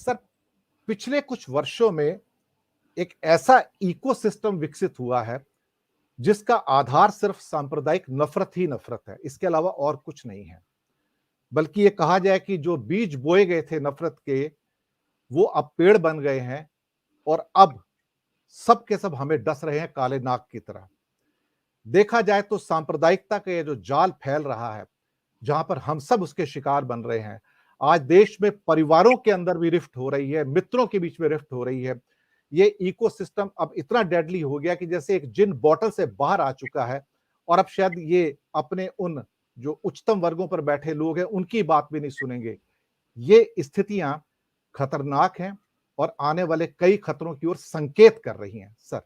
Sir, पिछले कुछ वर्षों में एक ऐसा इकोसिस्टम विकसित हुआ है जिसका आधार सिर्फ सांप्रदायिक नफरत ही नफरत है, इसके अलावा और कुछ नहीं है। बल्कि ये कहा जाए कि जो बीज बोए गए थे नफरत के, वो अब पेड़ बन गए हैं और अब सब के सब हमें डस रहे हैं काले नाग की तरह। देखा जाए तो सांप्रदायिकता का ये जो जाल फैल रहा है, जहां पर हम सब उसके शिकार बन रहे हैं। आज देश में परिवारों के अंदर भी रिफ्ट हो रही है, मित्रों के बीच में रिफ्ट हो रही है। ये इकोसिस्टम अब इतना डेडली हो गया कि जैसे एक जिन बॉटल से बाहर आ चुका है और अब शायद ये अपने उन जो उच्चतम वर्गों पर बैठे लोग हैं उनकी बात भी नहीं सुनेंगे। ये स्थितियां खतरनाक हैं और आने वाले कई खतरों की ओर संकेत कर रही हैं। सर,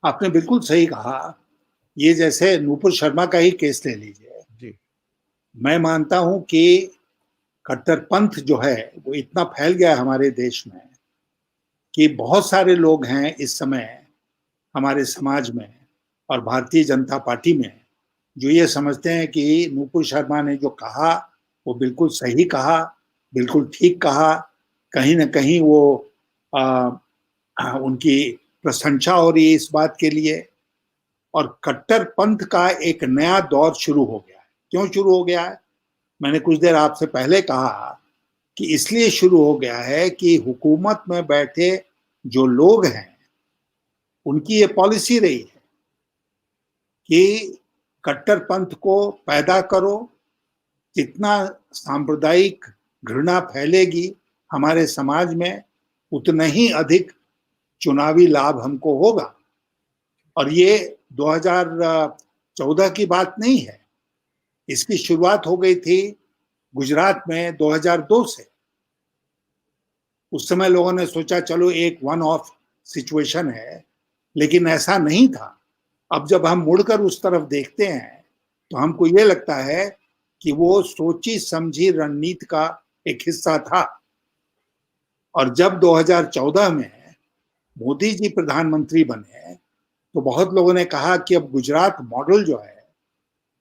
आपने बिल्कुल सही कहा। ये जैसे नूपुर शर्मा का ही केस ले लीजिए। जी, मैं मानता हूं कि कट्टरपंथ जो है वो इतना फैल गया है हमारे देश में कि बहुत सारे लोग हैं इस समय हमारे समाज में और भारतीय जनता पार्टी में जो ये समझते हैं कि नूपुर शर्मा ने जो कहा वो बिल्कुल सही कहा, बिल्कुल ठीक कहा। कहीं ना कहीं वो उनकी प्रशंसा हो रही है इस बात के लिए। और कट्टरपंथ का एक नया दौर शुरू हो गया है। क्यों शुरू हो गया है? मैंने कुछ देर आपसे पहले कहा कि इसलिए शुरू हो गया है कि हुकूमत में बैठे जो लोग हैं उनकी ये पॉलिसी रही है कि कट्टरपंथ को पैदा करो, जितना सांप्रदायिक घृणा फैलेगी हमारे समाज में उतना ही अधिक चुनावी लाभ हमको होगा। और ये 2014 की बात नहीं है, इसकी शुरुआत हो गई थी गुजरात में 2002 से। उस समय लोगों ने सोचा चलो एक वन ऑफ सिचुएशन है, लेकिन ऐसा नहीं था। अब जब हम मुड़कर उस तरफ देखते हैं तो हमको ये लगता है कि वो सोची समझी रणनीति का एक हिस्सा था। और जब 2014 में मोदी जी प्रधानमंत्री बने तो बहुत लोगों ने कहा कि अब गुजरात मॉडल जो है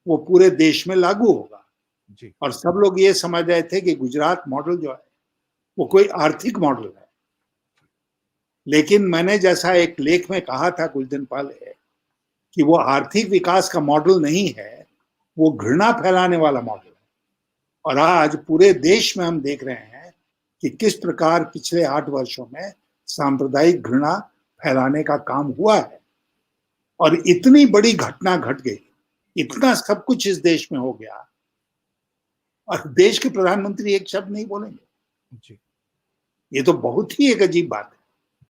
वो पूरे देश में लागू होगा। जी, और सब लोग ये समझ रहे थे कि गुजरात मॉडल जो है वो कोई आर्थिक मॉडल है। लेकिन मैंने जैसा एक लेख में कहा था कुछ दिन पहले कि वो आर्थिक विकास का मॉडल नहीं है, वो घृणा फैलाने वाला मॉडल है। और आज पूरे देश में हम देख रहे हैं कि किस प्रकार पिछले 8 वर्षों में सांप्रदायिक घृणा फैलाने का काम हुआ है। और इतनी बड़ी घटना घट गई, इतना सब कुछ इस देश में हो गया और देश के प्रधानमंत्री एक शब्द नहीं बोलेंगे। जी। ये तो बहुत ही एक अजीब बात है।